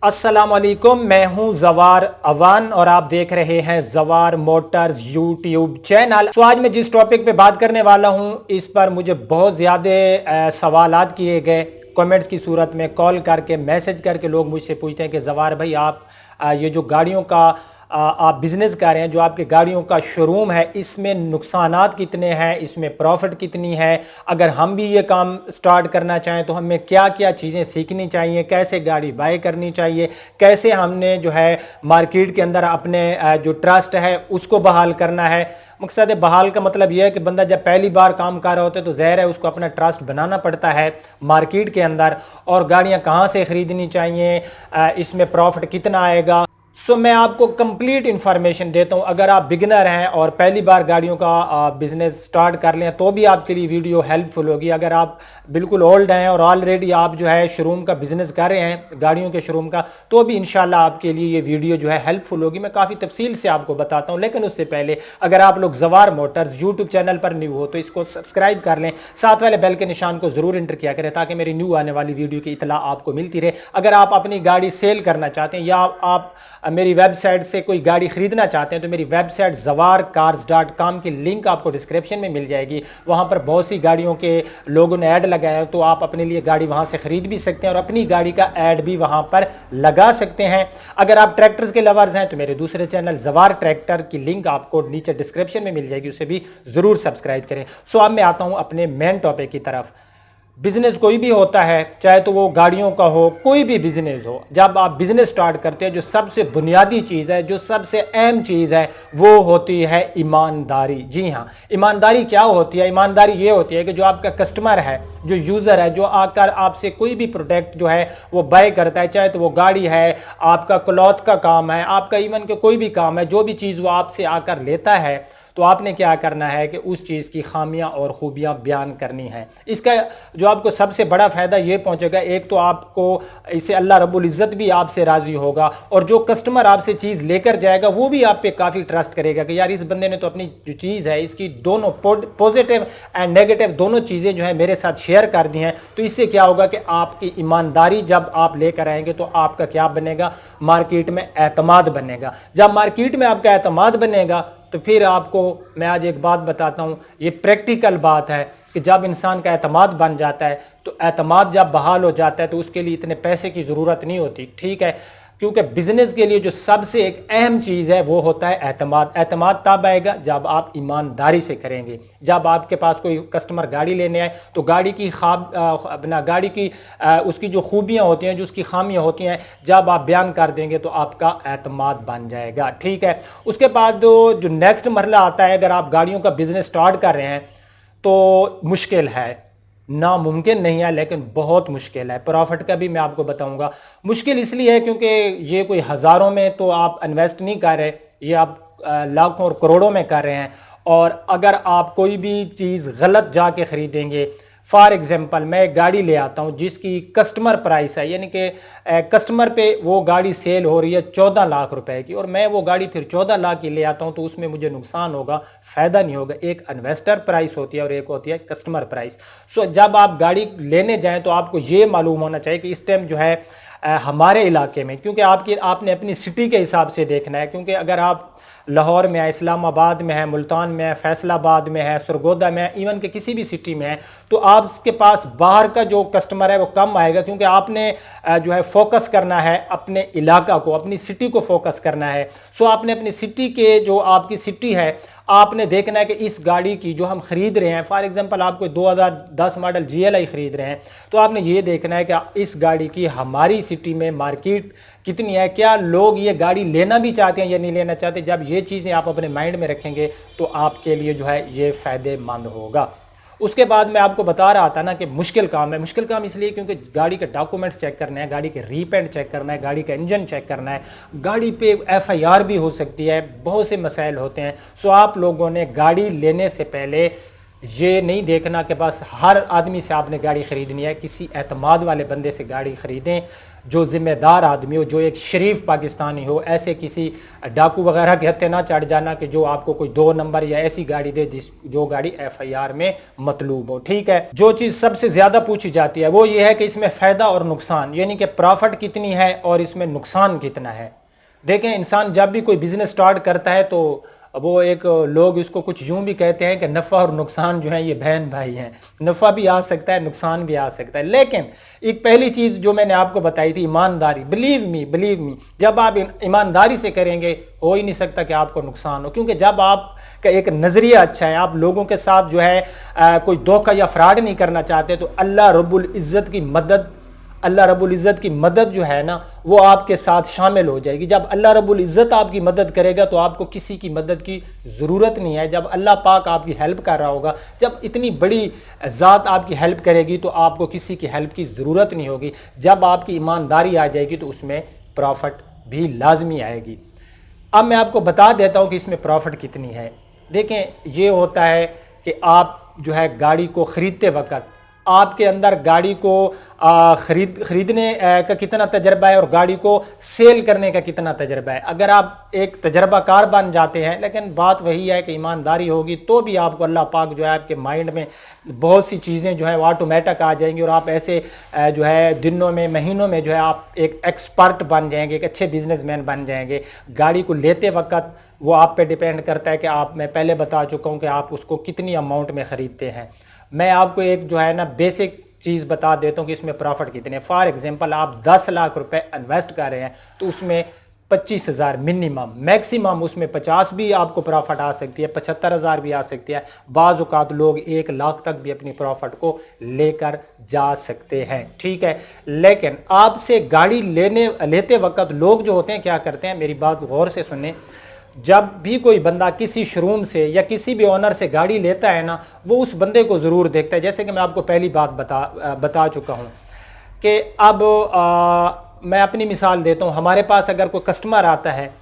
अस्सलाम वालेकुम, मैं हूं जवार अवान और आप देख रहे हैं जवार मोटर्स यूट्यूब चैनल। तो आज मैं जिस टॉपिक पे बात करने वाला हूं इस पर मुझे बहुत ज़्यादा सवालात किए गए कमेंट्स की सूरत में, कॉल करके मैसेज करके लोग मुझसे पूछते हैं कि जवार भाई आप ये जो गाड़ियों का आप बिजनेस कर रहे हैं, जो आपके गाड़ियों का शोरूम है, इसमें नुकसानात कितने हैं, इसमें प्रॉफिट कितनी है, अगर हम भी ये काम स्टार्ट करना चाहें तो हमें क्या क्या चीज़ें सीखनी चाहिए, कैसे गाड़ी बाय करनी चाहिए, कैसे हमने जो है मार्केट के अंदर अपने जो ट्रस्ट है उसको बहाल करना है। मकसद बहाल का मतलब यह है कि बंदा जब पहली बार काम कर रहा होता है तो ज़ाहिर है उसको अपना ट्रस्ट बनाना पड़ता है मार्केट के अंदर, और गाड़ियां कहां से ख़रीदनी चाहिए, इसमें प्रॉफिट कितना आएगा। मैं आपको कंप्लीट इंफॉर्मेशन देता हूं। अगर आप बिगिनर हैं और पहली बार गाड़ियों का बिजनेस स्टार्ट कर लें तो भी आपके लिए वीडियो हेल्पफुल होगी। अगर आप बिल्कुल ओल्ड हैं और ऑलरेडी आप जो है शोरूम का बिजनेस कर रहे हैं गाड़ियों के शोरूम का, तो भी इंशाल्लाह आपके लिए ये वीडियो जो है हेल्पफुल होगी। मैं काफ़ी तफसील से आपको बताता हूँ, लेकिन उससे पहले अगर आप लोग जवार मोटर्स यूट्यूब चैनल पर न्यू हो तो इसको सब्सक्राइब कर लें, साथ वाले बेल के निशान को जरूर एंटर किया करें ताकि मेरी न्यू आने वाली वीडियो की इतला आपको मिलती रहे। अगर आप अपनी गाड़ी सेल करना चाहते हैं या आप मेरी वेबसाइट से कोई गाड़ी खरीदना चाहते हैं तो मेरी वेबसाइट zawarcars.com की लिंक आपको डिस्क्रिप्शन में मिल जाएगी। वहां पर बहुत सी गाड़ियों के लोगों ने ऐड लगाया है, तो आप अपने लिए गाड़ी वहां से खरीद भी सकते हैं और अपनी गाड़ी का ऐड भी वहां पर लगा सकते हैं। अगर आप ट्रैक्टर्स के लवर्स हैं तो मेरे दूसरे चैनल जवार ट्रैक्टर की लिंक आपको नीचे डिस्क्रिप्शन में मिल जाएगी, उसे भी जरूर सब्सक्राइब करें। अब मैं आता हूं अपने मेन टॉपिक की तरफ। बिजनेस कोई भी होता है, चाहे तो वो गाड़ियों का हो, कोई भी बिजनेस हो, जब आप बिजनेस स्टार्ट करते हैं जो सबसे बुनियादी चीज़ है, जो सबसे अहम चीज़ है, वो होती है ईमानदारी। जी हाँ, ईमानदारी क्या होती है? ईमानदारी ये होती है कि जो आपका कस्टमर है, जो यूज़र है, जो आकर आपसे कोई भी प्रोडक्ट जो है वो बाय करता है, चाहे तो वो गाड़ी है, आपका क्लॉथ का काम है, आपका इवन के कोई भी काम है, जो भी चीज़ वो आपसे आकर लेता है, तो आपने क्या करना है कि उस चीज़ की खामियां और खूबियां बयान करनी है। इसका जो आपको सबसे बड़ा फ़ायदा ये पहुंचेगा, एक तो आपको इससे अल्लाह रब्बुल इज़्ज़त भी आपसे राज़ी होगा, और जो कस्टमर आपसे चीज़ लेकर जाएगा वो भी आप पे काफ़ी ट्रस्ट करेगा कि यार इस बंदे ने तो अपनी जो चीज़ है इसकी दोनों पॉजिटिव एंड नेगेटिव दोनों चीज़ें जो है मेरे साथ शेयर कर दी हैं। तो इससे क्या होगा कि आपकी ईमानदारी जब आप लेकर आएंगे तो आपका क्या बनेगा, मार्केट में एतमाद बनेगा। जब मार्केट में आपका एतमाद बनेगा तो फिर आपको मैं आज एक बात बताता हूँ, ये प्रैक्टिकल बात है कि जब इंसान का एतमाद बन जाता है तो एतमाद जब बहाल हो जाता है तो उसके लिए इतने पैसे की ज़रूरत नहीं होती, ठीक है, क्योंकि बिजनेस के लिए जो सबसे एक अहम चीज़ है वो होता है एतमाद। एतमाद तब आएगा जब आप ईमानदारी से करेंगे। जब आपके पास कोई कस्टमर गाड़ी लेने आए तो गाड़ी की गाड़ी की उसकी जो खूबियां होती हैं, जो उसकी खामियां होती हैं, जब आप बयान कर देंगे तो आपका एतमाद बन जाएगा, ठीक है। उसके बाद जो नेक्स्ट मरला आता है, अगर आप गाड़ियों का बिजनेस स्टार्ट कर रहे हैं तो मुश्किल है, नामुमकिन नहीं है, लेकिन बहुत मुश्किल है। प्रॉफिट का भी मैं आपको बताऊंगा। मुश्किल इसलिए है क्योंकि ये कोई हज़ारों में तो आप इन्वेस्ट नहीं कर रहे, ये आप लाखों और करोड़ों में कर रहे हैं। और अगर आप कोई भी चीज़ गलत जाके ख़रीदेंगे, फॉर एग्जांपल मैं एक गाड़ी ले आता हूं जिसकी कस्टमर प्राइस है, यानी कि कस्टमर पे वो गाड़ी सेल हो रही है 14 लाख रुपए की, और मैं वो गाड़ी फिर 14 लाख की ले आता हूं, तो उसमें मुझे नुकसान होगा, फ़ायदा नहीं होगा। एक इन्वेस्टर प्राइस होती है और एक होती है कस्टमर प्राइस। जब आप गाड़ी लेने जाएं तो आपको ये मालूम होना चाहिए कि इस टाइम जो है हमारे इलाके में, क्योंकि आपने अपनी सिटी के हिसाब से देखना है, क्योंकि अगर आप लाहौर में है, इस्लामाबाद में है, मुल्तान में है, फैसलाबाद में है, सरगोदा में है, इवन के किसी भी सिटी में है, तो आपके पास बाहर का जो कस्टमर है वो कम आएगा, क्योंकि आपने जो है फोकस करना है अपने इलाका को, अपनी सिटी को फोकस करना है। आपने अपनी सिटी के जो आपकी सिटी है आपने देखना है कि इस गाड़ी की जो हम खरीद रहे हैं, फॉर एग्जांपल आप कोई 2010 मॉडल GLI खरीद रहे हैं, तो आपने ये देखना है कि इस गाड़ी की हमारी सिटी में मार्केट कितनी है, क्या लोग ये गाड़ी लेना भी चाहते हैं या नहीं लेना चाहते। जब ये चीज़ें आप अपने माइंड में रखेंगे तो आपके लिए जो है ये फ़ायदेमंद होगा। उसके बाद मैं आपको बता रहा था ना कि मुश्किल काम है। मुश्किल काम इसलिए क्योंकि गाड़ी के डॉक्यूमेंट्स चेक करना है, गाड़ी के रीपेंट चेक करना है, गाड़ी का इंजन चेक करना है, गाड़ी पे FIR भी हो सकती है, बहुत से मसाइल होते हैं। आप लोगों ने गाड़ी लेने से पहले ये नहीं देखना कि बस हर आदमी से आपने गाड़ी खरीदनी है, किसी एतमाद वाले बंदे से गाड़ी खरीदें जो जिम्मेदार आदमी हो, जो एक शरीफ पाकिस्तानी हो, ऐसे किसी डाकू वगैरह के हत्थे ना चढ़ जाना कि जो आपको कोई 2 नंबर या ऐसी गाड़ी दे जो गाड़ी FIR में मतलूब हो। ठीक है, जो चीज़ सबसे ज़्यादा पूछी जाती है वो ये है कि इसमें फ़ायदा और नुकसान, यानी कि प्रॉफिट कितनी है और इसमें नुकसान कितना है। देखें, इंसान जब भी कोई बिज़नेस स्टार्ट करता है तो वो एक लोग इसको कुछ यूं भी कहते हैं कि नफ़ा और नुकसान जो है ये बहन भाई हैं, नफ़ा भी आ सकता है, नुकसान भी आ सकता है। लेकिन एक पहली चीज़ जो मैंने आपको बताई थी, ईमानदारी। बिलीव मी, जब आप ईमानदारी से करेंगे हो ही नहीं सकता कि आपको नुकसान हो, क्योंकि जब आपका एक नज़रिया अच्छा है, आप लोगों के साथ जो है कोई धोखा या फ्रॉड नहीं करना चाहते, तो अल्लाह रब्बुल इज़्ज़त की मदद जो है ना वो आपके साथ शामिल हो जाएगी। जब अल्लाह रब्बुल इज़्ज़त आपकी मदद करेगा तो आपको किसी की मदद की ज़रूरत नहीं है। जब अल्लाह पाक आपकी हेल्प कर रहा होगा, जब इतनी बड़ी ज़ात आपकी हेल्प करेगी तो आपको किसी की हेल्प की ज़रूरत नहीं होगी। जब आपकी ईमानदारी आ जाएगी तो उसमें प्रॉफिट भी लाजमी आएगी। अब मैं आपको बता देता हूँ कि इसमें प्रॉफिट कितनी है। देखें, ये होता है कि आप जो है गाड़ी को ख़रीदते वक्त आपके अंदर गाड़ी को खरीदने का कितना तजर्बा है और गाड़ी को सेल करने का कितना तजर्बा है। अगर आप एक तजर्बाकार बन जाते हैं, लेकिन बात वही है कि ईमानदारी होगी तो भी आपको अल्लाह पाक जो है आपके माइंड में बहुत सी चीज़ें जो है वो ऑटोमेटिक आ जाएंगी और आप ऐसे जो है दिनों में महीनों में जो है आप एक एक्सपर्ट बन जाएंगे, एक अच्छे बिजनेसमैन बन जाएंगे। गाड़ी को लेते वक्त वो आप पे डिपेंड करता है कि मैं पहले बता चुका हूँ कि आप उसको कितनी अमाउंट में ख़रीदते हैं। मैं आपको एक जो है ना बेसिक चीज़ बता देता हूँ कि इसमें प्रॉफिट कितने। फॉर एग्जांपल, आप 10 लाख रुपए इन्वेस्ट कर रहे हैं तो उसमें 25,000 मिनिमम, मैक्सिमम उसमें 50 भी आपको प्रॉफिट आ सकती है, 75,000 भी आ सकती है। बाज़ औक़ात लोग 1 लाख तक भी अपनी प्रॉफिट को लेकर जा सकते हैं। ठीक है, लेकिन आपसे गाड़ी लेते वक्त लोग जो होते हैं क्या करते हैं, मेरी बात गौर से सुने। जब भी कोई बंदा किसी शोरूम से या किसी भी ओनर से गाड़ी लेता है ना, वो उस बंदे को ज़रूर देखता है। जैसे कि मैं आपको पहली बात बता चुका हूँ कि अब मैं अपनी मिसाल देता हूँ। हमारे पास अगर कोई कस्टमर आता है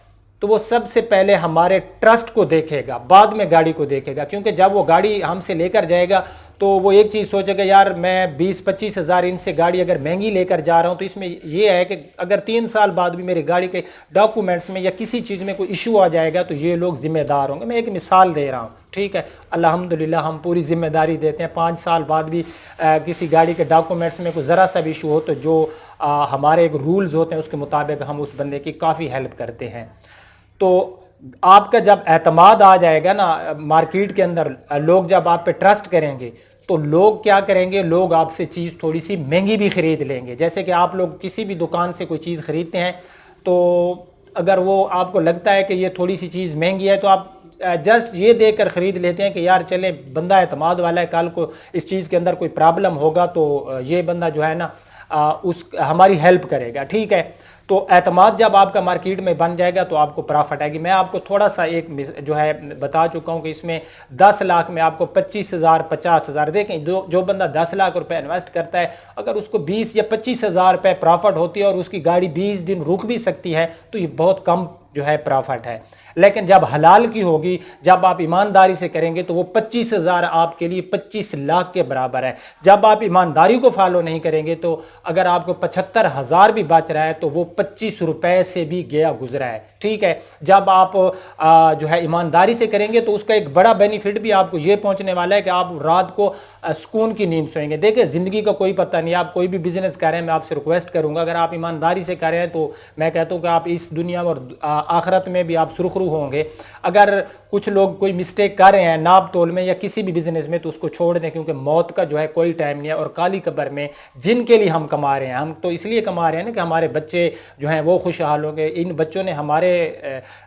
तो वो सबसे पहले हमारे ट्रस्ट को देखेगा, बाद में गाड़ी को देखेगा। क्योंकि जब वो गाड़ी हमसे लेकर जाएगा तो वो एक चीज़ सोचेगा, यार मैं 20-25 हज़ार इनसे गाड़ी अगर महंगी लेकर जा रहा हूँ तो इसमें ये है कि अगर 3 साल बाद भी मेरी गाड़ी के डॉक्यूमेंट्स में या किसी चीज़ में कोई इशू आ जाएगा तो ये लोग ज़िम्मेदार होंगे। मैं एक मिसाल दे रहा हूँ, ठीक है। अल्हम्दुलिल्लाह हम पूरी ज़िम्मेदारी देते हैं। 5 साल बाद भी किसी गाड़ी के डॉक्यूमेंट्स में कोई ज़रा सा भी इशू हो तो जो हमारे एक रूल्स होते हैं उसके मुताबिक हम उस बंदे की काफ़ी हेल्प करते हैं। तो आपका जब एतमाद आ जाएगा ना मार्केट के अंदर, लोग जब आप पे ट्रस्ट करेंगे तो लोग क्या करेंगे, लोग आपसे चीज़ थोड़ी सी महंगी भी ख़रीद लेंगे। जैसे कि आप लोग किसी भी दुकान से कोई चीज़ ख़रीदते हैं तो अगर वो आपको लगता है कि ये थोड़ी सी चीज़ महंगी है तो आप जस्ट ये देकर ख़रीद लेते हैं कि यार चले बंदा एतमाद वाला है, कल को इस चीज़ के अंदर कोई प्रॉब्लम होगा तो ये बंदा जो है ना हमारी हेल्प करेगा। ठीक है, तो एतमाद जब आपका मार्केट में बन जाएगा तो आपको प्रॉफिट आएगी। मैं आपको थोड़ा सा एक जो है बता चुका हूँ कि इसमें 10 लाख में आपको 25,000 50,000। देखें, जो बंदा 10 लाख रुपए इन्वेस्ट करता है, अगर उसको 20 या 25,000 रुपये प्रॉफिट होती है और उसकी गाड़ी 20 दिन रुक भी सकती है तो ये बहुत कम जो है प्रॉफिट है। लेकिन जब हलाल की होगी, जब आप ईमानदारी से करेंगे तो वो 25,000 आपके लिए 25 लाख के बराबर है। जब आप ईमानदारी को फॉलो नहीं करेंगे तो अगर आपको 75,000 भी बच रहा है तो वो 25 रुपए से भी गया गुजरा है। ठीक है, जब आप जो है ईमानदारी से करेंगे तो उसका एक बड़ा बेनिफिट भी आपको ये पहुंचने वाला है कि आप रात को सुकून की नींद सोएंगे। देखिए, ज़िंदगी का कोई पता नहीं, आप कोई भी बिजनेस कर रहे हैं, मैं आपसे रिक्वेस्ट करूंगा अगर आप ईमानदारी से कर रहे हैं तो मैं कहता हूं कि आप इस दुनिया और आखिरत में भी आप सुरखरू होंगे। अगर कुछ लोग कोई मिस्टेक कर रहे हैं नाप तोल में या किसी भी बिजनेस में तो उसको छोड़ दें, क्योंकि मौत का जो है कोई टाइम नहीं है। और काली कब्र में जिनके लिए हम कमा रहे हैं, हम तो इसलिए कमा रहे हैं ना कि हमारे बच्चे जो हैं वो खुशहाल होंगे। इन बच्चों ने हमारे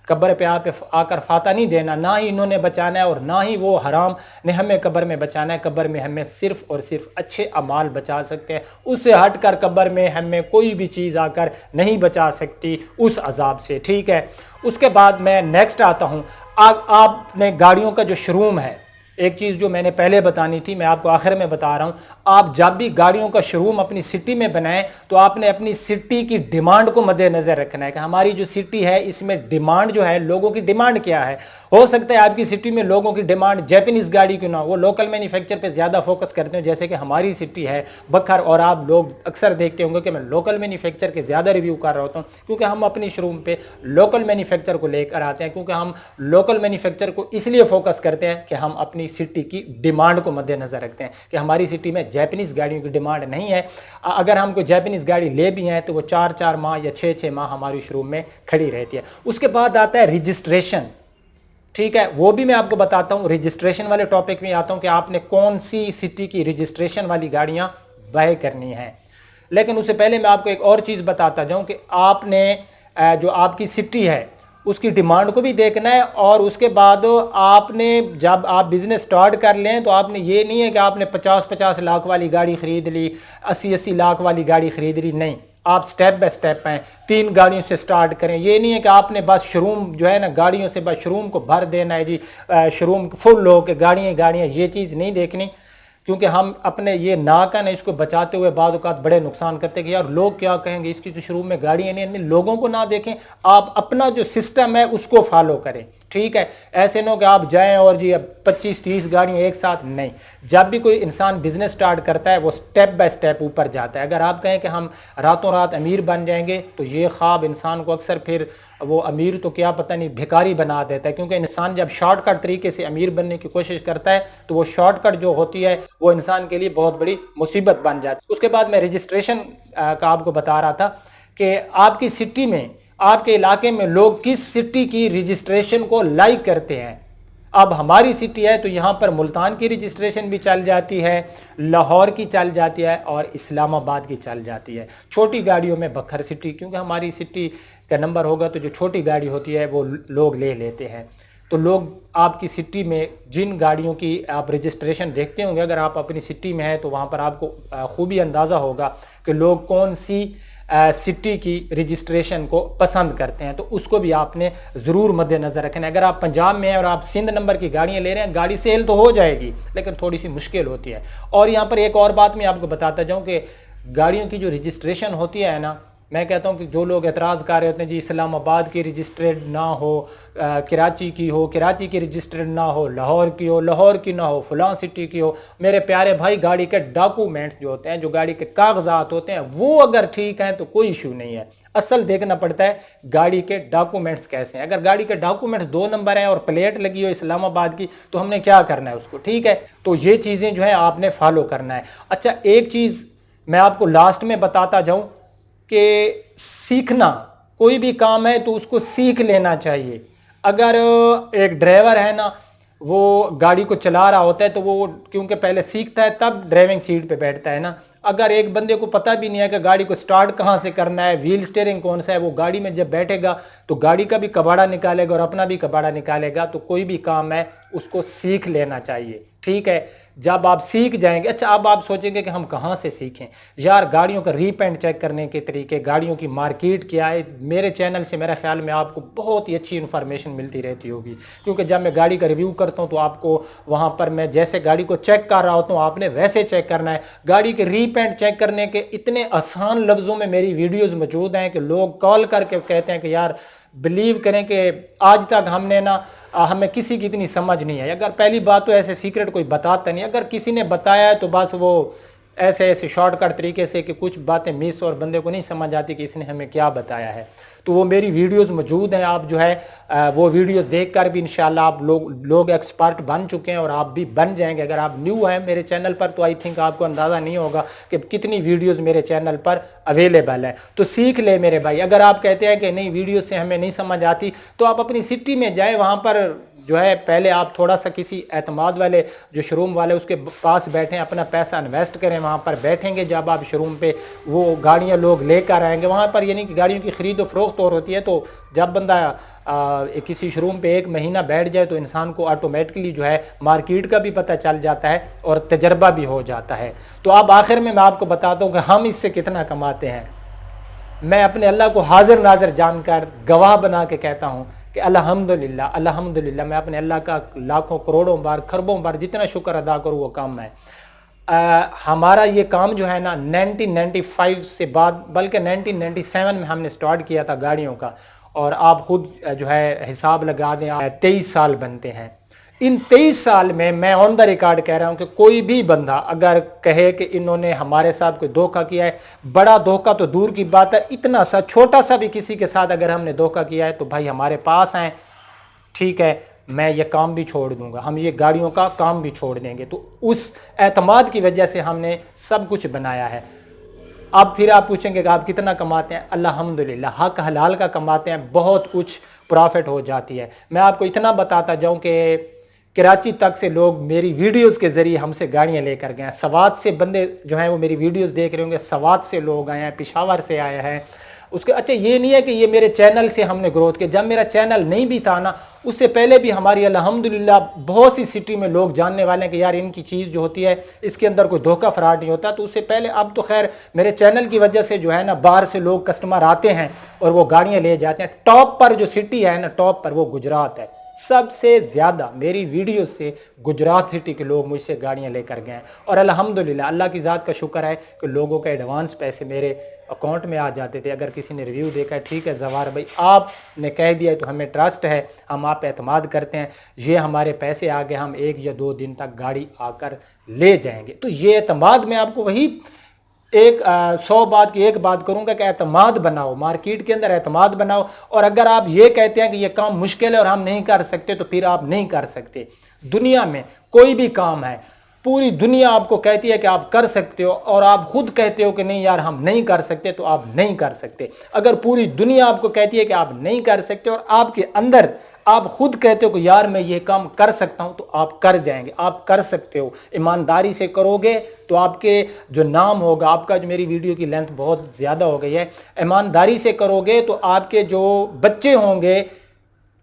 कब्र पे आकर फाता नहीं देना, ना ही इन्होंने बचाना है और ना ही वो हराम ने हमें कब्र में बचाना है। कब्र में हमें सिर्फ और सिर्फ अच्छे अमाल बचा सकते हैं, उससे हट कर कब्र में हमें कोई भी चीज़ आकर नहीं बचा सकती उस अजाब से। ठीक है, उसके बाद मैं नेक्स्ट आता हूँ। आपने गाड़ियों का जो शोरूम है, एक चीज़ जो मैंने पहले बतानी थी मैं आपको आखिर में बता रहा हूँ। آپ جب بھی گاڑیوں کا شو روم اپنی سٹی میں بنائیں تو آپ نے اپنی سٹی کی ڈیمانڈ کو مد نظر رکھنا ہے کہ ہماری جو سٹی ہے اس میں ڈیمانڈ جو ہے، لوگوں کی ڈیمانڈ کیا ہے۔ ہو سکتا ہے آپ کی سٹی میں لوگوں کی ڈیمانڈ جیپنیز گاڑی کیوں نہ ہو، وہ لوکل مینوفیکچر پہ زیادہ فوکس کرتے ہیں، جیسے کہ ہماری سٹی ہے بکھر، اور آپ لوگ اکثر دیکھتے ہوں گے کہ میں لوکل مینوفیکچر کے زیادہ ریویو کر رہا ہوتا ہوں، کیونکہ ہم اپنی شو روم پہ لوکل مینوفیکچر کو لے کر آتے ہیں، کیونکہ ہم لوکل مینوفیکچر کو اس لیے فوکس کرتے ہیں کہ ہم اپنی سٹی کی ڈیمانڈ کو مد نظر رکھتے ہیں کہ ہماری سٹی میں جیپنیز گاڑیوں کی ڈیمانڈ نہیں ہے۔ اگر ہم کوئی جیپنیز گاڑی لے بھی ہیں تو وہ 4 ماہ یا 6 ماہ ہماری شو روم میں کھڑی رہتی ہے۔ اس کے بعد آتا ہے رجسٹریشن، ٹھیک ہے، وہ بھی میں آپ کو بتاتا ہوں، رجسٹریشن والے ٹاپک میں آتا ہوں کہ آپ نے کون سی سٹی کی رجسٹریشن والی گاڑیاں بائی کرنی ہیں۔ لیکن اس سے پہلے میں آپ کو ایک اور چیز بتاتا جاؤں کہ آپ نے جو آپ کی سٹی ہے اس کی ڈیمانڈ کو بھی دیکھنا ہے، اور اس کے بعد آپ نے جب آپ بزنس سٹارٹ کر لیں تو آپ نے یہ نہیں ہے کہ آپ نے 50 لاکھ والی گاڑی خرید لی، 80 لاکھ والی گاڑی خرید لی، نہیں، آپ سٹیپ بائی سٹیپ ہیں، 3 گاڑیوں سے سٹارٹ کریں۔ یہ نہیں ہے کہ آپ نے بس شوروم جو ہے نا گاڑیوں سے بس شوروم کو بھر دینا ہے جی، شوروم فل ہو کے گاڑیاں، یہ چیز نہیں دیکھنی، کیونکہ ہم اپنے یہ ناک ہے نا اس کو بچاتے ہوئے بعض اوقات بڑے نقصان کرتے ہیں کہ یار لوگ کیا کہیں گے، اس کی تو شروع میں گاڑیاں نہیں، لوگوں کو نہ دیکھیں، آپ اپنا جو سسٹم ہے اس کو فالو کریں، ٹھیک ہے۔ ایسے نہ ہو کہ آپ جائیں اور جی اب 25-30 گاڑیاں ایک ساتھ، نہیں۔ جب بھی کوئی انسان بزنس سٹارٹ کرتا ہے وہ سٹیپ بائی سٹیپ اوپر جاتا ہے۔ اگر آپ کہیں کہ ہم راتوں رات امیر بن جائیں گے تو یہ خواب انسان کو اکثر پھر وہ امیر تو کیا پتہ نہیں بھکاری بنا دیتا ہے، کیونکہ انسان جب شارٹ کٹ طریقے سے امیر بننے کی کوشش کرتا ہے تو وہ شارٹ کٹ جو ہوتی ہے وہ انسان کے لیے بہت بڑی مصیبت بن جاتی ہے۔ اس کے بعد میں رجسٹریشن کا آپ کو بتا رہا تھا کہ آپ کی سٹی میں، آپ کے علاقے میں لوگ کس سٹی کی رجسٹریشن کو لائک کرتے ہیں۔ اب ہماری سٹی ہے تو یہاں پر ملتان کی رجسٹریشن بھی چل جاتی ہے، لاہور کی چل جاتی ہے، اور اسلام آباد کی چل جاتی ہے۔ چھوٹی گاڑیوں میں بکھر سٹی، کیونکہ ہماری سٹی کا نمبر ہوگا تو جو چھوٹی گاڑی ہوتی ہے وہ لوگ لے لیتے ہیں۔ تو لوگ آپ کی سٹی میں جن گاڑیوں کی آپ رجسٹریشن دیکھتے ہوں گے، اگر آپ اپنی سٹی میں ہیں تو وہاں پر آپ کو خوبی اندازہ ہوگا کہ لوگ کون سی سٹی کی رجسٹریشن کو پسند کرتے ہیں، تو اس کو بھی آپ نے ضرور مد نظر رکھنا ہے۔ اگر آپ پنجاب میں ہیں اور آپ سندھ نمبر کی گاڑیاں لے رہے ہیں، گاڑی سیل تو ہو جائے گی لیکن تھوڑی سی مشکل ہوتی ہے۔ اور یہاں پر ایک اور بات میں آپ کو بتاتا جاؤں کہ گاڑیوں کی جو رجسٹریشن ہوتی ہے نا، میں کہتا ہوں کہ جو لوگ اعتراض کر رہے ہوتے ہیں جی اسلام آباد کی رجسٹریڈ نہ ہو، کراچی کی ہو، کراچی کی رجسٹریڈ نہ ہو، لاہور کی ہو، لاہور کی نہ ہو، فلاں سٹی کی ہو، میرے پیارے بھائی گاڑی کے ڈاکومنٹس جو ہوتے ہیں، جو گاڑی کے کاغذات ہوتے ہیں، وہ اگر ٹھیک ہیں تو کوئی ایشو نہیں ہے۔ اصل دیکھنا پڑتا ہے گاڑی کے ڈاکومنٹس کیسے ہیں۔ اگر گاڑی کے ڈاکومنٹس 2 نمبر ہیں اور پلیٹ لگی ہو اسلام آباد کی تو ہم نے کیا کرنا ہے اس کو، ٹھیک ہے۔ تو یہ چیزیں جو ہیں آپ نے فالو کرنا ہے۔ اچھا ایک چیز میں آپ کو لاسٹ میں بتاتا جاؤں کہ سیکھنا، کوئی بھی کام ہے تو اس کو سیکھ لینا چاہیے۔ اگر ایک ڈرائیور ہے نا وہ گاڑی کو چلا رہا ہوتا ہے تو وہ کیونکہ پہلے سیکھتا ہے تب ڈرائیونگ سیٹ پہ بیٹھتا ہے نا۔ اگر ایک بندے کو پتہ بھی نہیں ہے کہ گاڑی کو سٹارٹ کہاں سے کرنا ہے، ویل سٹیئرنگ کون سا ہے، وہ گاڑی میں جب بیٹھے گا تو گاڑی کا بھی کباڑا نکالے گا اور اپنا بھی کباڑا نکالے گا۔ تو کوئی بھی کام ہے اس کو سیکھ لینا چاہیے، ٹھیک ہے۔ جب آپ سیکھ جائیں گے، اچھا اب آپ سوچیں گے کہ ہم کہاں سے سیکھیں یار، گاڑیوں کا ریپینٹ چیک کرنے کے طریقے، گاڑیوں کی مارکیٹ کیا ہے، میرے چینل سے میرا خیال میں آپ کو بہت ہی اچھی انفارمیشن ملتی رہتی ہوگی، کیونکہ جب میں گاڑی کا ریویو کرتا ہوں تو آپ کو وہاں پر میں جیسے گاڑی کو چیک کر رہا ہوتا ہوں آپ نے ویسے چیک کرنا ہے۔ گاڑی کے ریپینٹ چیک کرنے کے اتنے آسان لفظوں میں میری ویڈیوز موجود ہیں کہ لوگ کال کر کے کہتے ہیں کہ یار بلیو کریں کہ آج تک ہمیں کسی کی اتنی سمجھ نہیں ہے۔ اگر پہلی بات تو ایسے سیکرٹ کوئی بتاتا نہیں، اگر کسی نے بتایا ہے تو بس وہ ایسے شارٹ کٹ طریقے سے کہ کچھ باتیں مس اور بندے کو نہیں سمجھ آتی کہ اس نے ہمیں کیا بتایا ہے۔ تو وہ میری ویڈیوز موجود ہیں، آپ جو ہے وہ ویڈیوز دیکھ کر بھی انشاءاللہ آپ لوگ ایکسپرٹ بن چکے ہیں اور آپ بھی بن جائیں گے۔ اگر آپ نیو ہیں میرے چینل پر تو آئی تھنک آپ کو اندازہ نہیں ہوگا کہ کتنی ویڈیوز میرے چینل پر اویلیبل ہیں۔ تو سیکھ لے میرے بھائی۔ اگر آپ کہتے ہیں کہ نہیں ویڈیوز سے ہمیں نہیں سمجھ آتی تو آپ اپنی سٹی میں جائیں، وہاں پر جو ہے پہلے آپ تھوڑا سا کسی اعتماد والے جو شو روم والے اس کے پاس بیٹھیں، اپنا پیسہ انویسٹ کریں، وہاں پر بیٹھیں گے جب آپ شو روم پہ وہ گاڑیاں لوگ لے کر آئیں گے وہاں پر، یعنی کہ گاڑیوں کی خرید و فروخت اور ہوتی ہے تو جب بندہ کسی شو روم پہ 1 مہینہ بیٹھ جائے تو انسان کو آٹومیٹکلی جو ہے مارکیٹ کا بھی پتہ چل جاتا ہے اور تجربہ بھی ہو جاتا ہے۔ تو اب آخر میں آپ کو بتاتا ہوں کہ ہم اس سے کتنا کماتے ہیں۔ میں اپنے اللہ کو حاضر ناظر جان کر گواہ بنا کے کہتا ہوں کہ الحمدللہ میں اپنے اللہ کا لاکھوں کروڑوں بار خربوں بار جتنا شکر ادا کروں وہ کم ہے۔ ہمارا یہ کام جو ہے نا 1995 سے بعد بلکہ 1997 میں ہم نے سٹارٹ کیا تھا گاڑیوں کا، اور آپ خود جو ہے حساب لگا دیں 23 سال بنتے ہیں۔ ان 23 سال میں آن دا ریکارڈ کہہ رہا ہوں کہ کوئی بھی بندہ اگر کہے کہ انہوں نے ہمارے ساتھ کوئی دھوکہ کیا ہے، بڑا دھوکہ تو دور کی بات ہے، اتنا سا چھوٹا سا بھی کسی کے ساتھ اگر ہم نے دھوکہ کیا ہے تو بھائی ہمارے پاس ہیں، ٹھیک ہے، میں یہ کام بھی چھوڑ دوں گا، ہم یہ گاڑیوں کا کام بھی چھوڑ دیں گے۔ تو اس اعتماد کی وجہ سے ہم نے سب کچھ بنایا ہے۔ اب پھر آپ پوچھیں گے کہ آپ کتنا کماتے ہیں؟ الحمدللہ حق حلال کا کماتے ہیں، بہت کچھ پرافٹ ہو جاتی ہے۔ میں آپ کو اتنا بتاتا جاؤں کہ کراچی تک سے لوگ میری ویڈیوز کے ذریعے ہم سے گاڑیاں لے کر گئے ہیں، سوات سے بندے جو ہیں وہ میری ویڈیوز دیکھ رہے ہوں گے، سوات سے لوگ آئے ہیں، پشاور سے آئے ہیں۔ اس کے اچھا یہ نہیں ہے کہ یہ میرے چینل سے ہم نے گروتھ کیا، جب میرا چینل نہیں بھی تھا نا، اس سے پہلے بھی ہماری الحمدللہ بہت سی سٹی میں لوگ جاننے والے ہیں کہ یار ان کی چیز جو ہوتی ہے اس کے اندر کوئی دھوکہ فراڈ نہیں ہوتا۔ تو اس سے پہلے اب تو خیر میرے چینل کی وجہ سے جو ہے نا باہر سے لوگ کسٹمر آتے ہیں اور وہ گاڑیاں لے جاتے ہیں۔ ٹاپ پر جو سٹی ہے نا، ٹاپ پر وہ گجرات ہے، سب سے زیادہ میری ویڈیو سے گجرات سٹی کے لوگ مجھ سے گاڑیاں لے کر گئے ہیں، اور الحمدللہ اللہ کی ذات کا شکر ہے کہ لوگوں کا ایڈوانس پیسے میرے اکاؤنٹ میں آ جاتے تھے۔ اگر کسی نے ریویو دیکھا ہے، ٹھیک ہے زوار بھائی آپ نے کہہ دیا ہے تو ہمیں ٹرسٹ ہے، ہم آپ پہ اعتماد کرتے ہیں، یہ ہمارے پیسے آگے ہم 1 یا 2 دن تک گاڑی آ کر لے جائیں گے۔ تو یہ اعتماد میں آپ کو وہی 100 بات کی ایک بات کروں گا کہ اعتماد بناؤ، مارکیٹ کے اندر اعتماد بناؤ، اور اگر آپ یہ کہتے ہیں کہ یہ کام مشکل ہے اور ہم نہیں کر سکتے تو پھر آپ نہیں کر سکتے۔ دنیا میں کوئی بھی کام ہے، پوری دنیا آپ کو کہتی ہے کہ آپ کر سکتے ہو اور آپ خود کہتے ہو کہ نہیں یار ہم نہیں کر سکتے، تو آپ نہیں کر سکتے۔ اگر پوری دنیا آپ کو کہتی ہے کہ آپ نہیں کر سکتے اور آپ کے اندر آپ خود کہتے ہو کہ یار میں یہ کام کر سکتا ہوں، تو آپ کر جائیں گے، آپ کر سکتے ہو۔ ایمانداری سے کرو گے تو آپ کے جو نام ہوگا، آپ کا جو میری ویڈیو کی لینتھ بہت زیادہ ہو گئی ہے، ایمانداری سے کرو گے تو آپ کے جو بچے ہوں گے،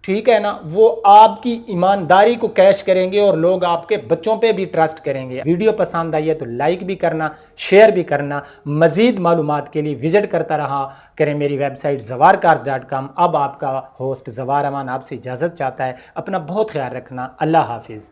ٹھیک ہے نا، وہ آپ کی ایمانداری کو کیش کریں گے اور لوگ آپ کے بچوں پہ بھی ٹرسٹ کریں گے۔ ویڈیو پسند آئی ہے تو لائک بھی کرنا، شیئر بھی کرنا۔ مزید معلومات کے لیے وزٹ کرتا رہا کریں میری ویب سائٹ zawarcars.com۔ اب آپ کا ہوسٹ زوار امان آپ سے اجازت چاہتا ہے، اپنا بہت خیال رکھنا، اللہ حافظ۔